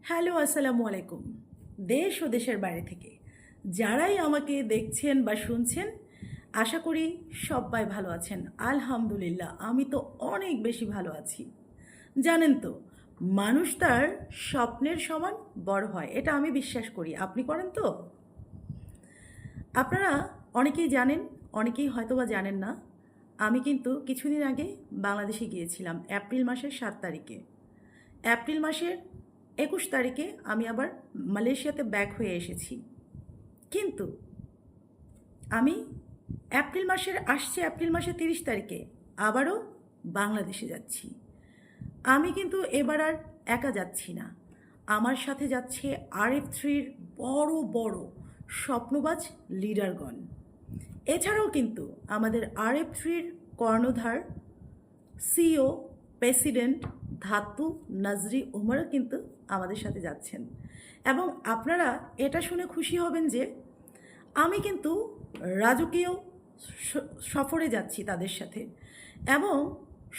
Hello, আসসালামু আলাইকুম। দেশ ও দেশের বাইরে থেকে যারাই আমাকে দেখছেন বা শুনছেন, আশা করি সবাই ভালো আছেন। আলহামদুলিল্লাহ, আমি তো অনেক বেশি ভালো আছি। জানেন তো, মানুষ তার স্বপ্নের সমান বড় হয়, এটা আমি বিশ্বাস করি। আপনি করেন তো? আপনারা অনেকেই জানেন, অনেকেই হয়তোবা জানেন না। আমি কিন্তু কিছুদিন আগে বাংলাদেশে গিয়েছিলাম, এপ্রিল মাসের 7 তারিখে। এপ্রিল মাসের 21 তারিখে আমি আবার মালয়েশিয়াতে ব্যাক হয়ে এসেছি। কিন্তু আমি এপ্রিল মাসের 30 তারিখে আবারও বাংলাদেশে যাচ্ছি। আমি কিন্তু এবার আর একা যাচ্ছি না, আমার সাথে যাচ্ছে RF3-র বড় বড় স্বপ্নবাজ লিডারগণ। এছাড়াও কিন্তু আমাদের RF3-র কর্ণধার সিও প্রেসিডেন্ট ধাতু নাজরি উমরও কিন্তু আমাদের সাথে যাচ্ছেন। এবং আপনারা এটা শুনে খুশি হবেন যে আমি কিন্তু রাজকীয় সফরে যাচ্ছি তাদের সাথে, এবং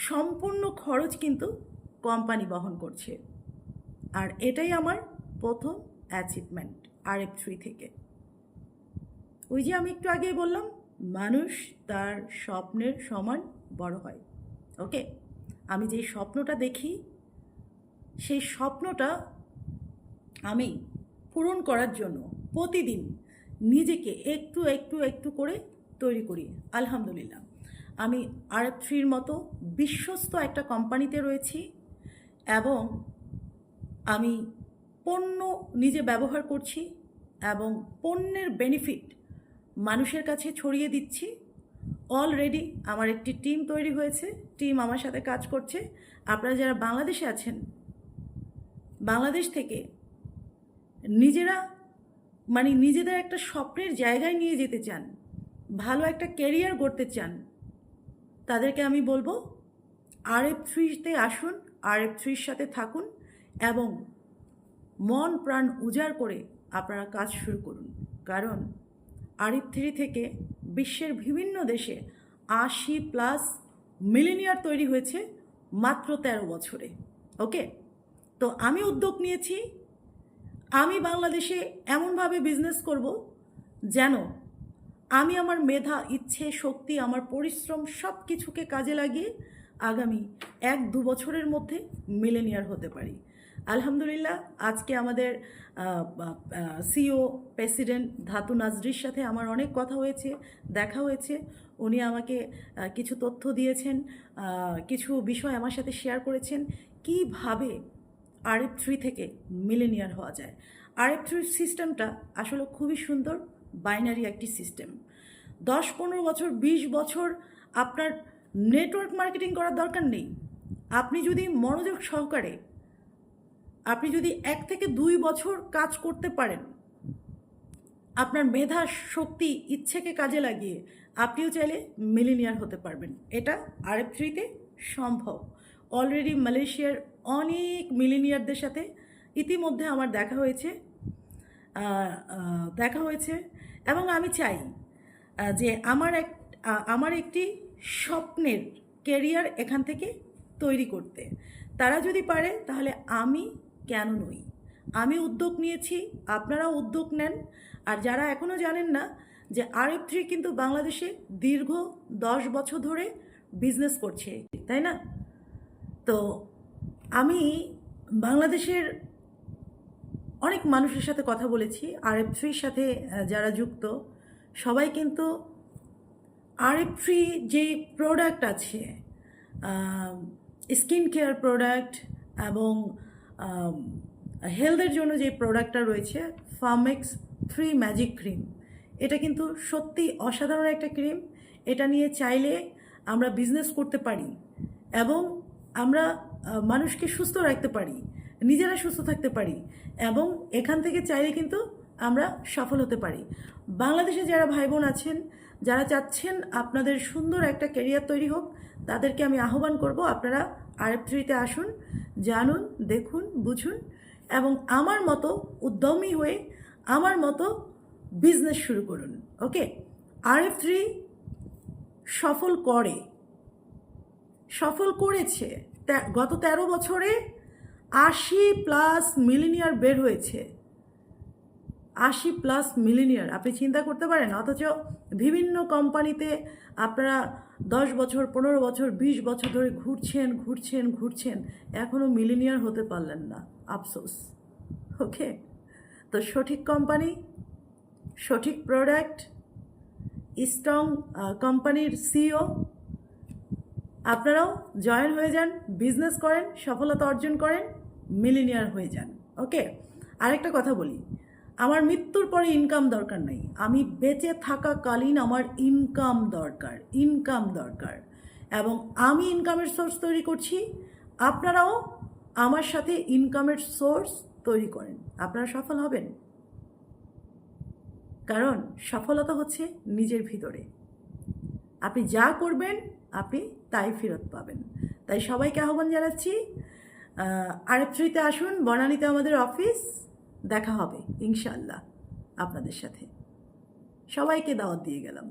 সম্পূর্ণ খরচ কিন্তু কোম্পানি বহন করছে। আর এটাই আমার প্রথম অ্যাচিভমেন্ট RF3 থেকে। ওই যে আমি একটু আগেই বললাম, মানুষ তার স্বপ্নের সমান বড় হয়। ওকে, আমি যেই স্বপ্নটা দেখি, সেই স্বপ্নটা আমি পূরণ করার জন্য প্রতিদিন নিজেকে একটু একটু একটু করে তৈরি করি। আলহামদুলিল্লাহ, আমি RF3-র মতো বিশ্বস্ত একটা কোম্পানিতে রয়েছি, এবং আমি পণ্য নিজে ব্যবহার করছি এবং পণ্যের বেনিফিট মানুষের কাছে ছড়িয়ে দিচ্ছি। অলরেডি আমার একটি টিম তৈরি হয়েছে, টিম আমার সাথে কাজ করছে। আপনারা যারা বাংলাদেশে আছেন, বাংলাদেশ থেকে নিজেরা নিজেদের একটা স্বপ্নের জায়গায় নিয়ে যেতে চান, ভালো একটা ক্যারিয়ার গড়তে চান, তাদেরকে আমি বলবো RF3-তে আসুন, RF3-র সাথে থাকুন এবং মন প্রাণ উজাড় করে আপনারা কাজ শুরু করুন। কারণ RF3 থেকে বিশ্বের বিভিন্ন দেশে 80+ মিলিনিয়ার তৈরি হয়েছে মাত্র 13 বছরে। ওকে, তো আমি উদ্যোগ নিয়েছি, আমি বাংলাদেশে এমনভাবে বিজনেস করব যেন আমি আমার মেধা, ইচ্ছে, শক্তি, আমার পরিশ্রম সব কিছুকে কাজে লাগিয়ে আগামী 1-2 বছরের মধ্যে মিলেনিয়ার হতে পারি। আলহামদুলিল্লাহ, আজকে আমাদের সিও প্রেসিডেন্ট ধাতু নাজরির সাথে আমার অনেক কথা হয়েছে, দেখা হয়েছে। উনি আমাকে কিছু তথ্য দিয়েছেন, কিছু বিষয় আমার সাথে শেয়ার করেছেন, কিভাবে RF3 থেকে মিলেনিয়ার হওয়া যায়। RF3 সিস্টেমটা আসলে খুবই সুন্দর, বাইনারি একটি সিস্টেম। 10-15 বছর, 20 বছর আপনার নেটওয়ার্ক মার্কেটিং করার দরকার নেই। আপনি যদি মনোযোগ সহকারে, আপনি যদি 1 থেকে 2 বছর কাজ করতে পারেন, আপনার মেধা, শক্তি, ইচ্ছেকে কাজে লাগিয়ে আপনিও চাইলে মিলিনিয়ার হতে পারবেন। এটা RF3-তে সম্ভব। অলরেডি মালয়েশিয়ার অনেক মিলিনিয়ারদের সাথে ইতিমধ্যে আমার দেখা হয়েছে এবং আমি চাই যে আমার একটি স্বপ্নের ক্যারিয়ার এখান থেকে তৈরি করতে। তারা যদি পারে তাহলে আমি কেন নই? আমি উদ্যোগ নিয়েছি, আপনারাও উদ্যোগ নেন। আর যারা এখনও জানেন না যে RF3 কিন্তু বাংলাদেশে দীর্ঘ 10 বছর ধরে বিজনেস করছে, তাই না? তো আমি বাংলাদেশের অনেক মানুষের সাথে কথা বলেছি, RF3-র সাথে যারা যুক্ত সবাই কিন্তু RF3 যে প্রোডাক্ট আছে, স্কিন কেয়ার প্রোডাক্ট এবং হেলথের জন্য যে প্রোডাক্টটা রয়েছে, ফার্মেক্স 3 ম্যাজিক ক্রিম, এটা কিন্তু সত্যি অসাধারণ একটা ক্রিম। এটা নিয়ে চাইলে আমরা বিজনেস করতে পারি এবং আমরা মানুষকে সুস্থ রাখতে পারি, নিজেরা সুস্থ থাকতে পারি, এবং এখান থেকে চাইলে কিন্তু আমরা সফল হতে পারি। বাংলাদেশে যারা ভাই বোন আছেন, যারা চাচ্ছেন আপনাদের সুন্দর একটা ক্যারিয়ার তৈরি হোক, তাদেরকে আমি আহ্বান করব, আপনারা RF3-তে আসুন, জানুন, দেখুন, বুঝুন এবং আমার মতো উদ্যমী হয়ে আমার মতো বিজনেস শুরু করুন। ওকে, RF3 সফল করেছে। গত 13 বছরে 80+ মিলিনিয়ার বের হয়েছে, 80+ মিলিনিয়ার, আপনি চিন্তা করতে পারেন। অথচ বিভিন্ন কোম্পানিতে আপনারা 10 বছর, 15 বছর, 20 বছর ধরে ঘুরছেন ঘুরছেন ঘুরছেন, এখনও মিলিনিয়ার হতে পারলেন না, আফসোস। ওকে, তো সঠিক কোম্পানি, সঠিক প্রোডাক্ট, স্ট্রং কোম্পানির সিইও, আপনারাও জয়েন হয়ে যান, বিজনেস করেন, সফলতা অর্জন করেন, মিলিনিয়ার হয়ে যান। ওকে, আরেকটা কথা বলি, আমার মৃত্যুর পরে ইনকাম দরকার নাই, আমি বেঁচে থাকাকালীন আমার ইনকাম দরকার, ইনকাম দরকার। এবং আমি ইনকামের সোর্স তৈরি করছি, আপনারাও আমার সাথে ইনকামের সোর্স তৈরি করেন, আপনারা সফল হবেন। কারণ সফলতা হচ্ছে নিজের ভিতরে, আপনি যা করবেন আপনি তাই ফেরত পাবেন। তাই সবাইকে আহ্বান জানাচ্ছি, RF3-তে আসুন, বনানীতে আমাদের অফিস, দেখা হবে ইনশাআল্লাহ আপনাদের সাথে। সবাইকে দাওয়াত দিয়ে গেলাম।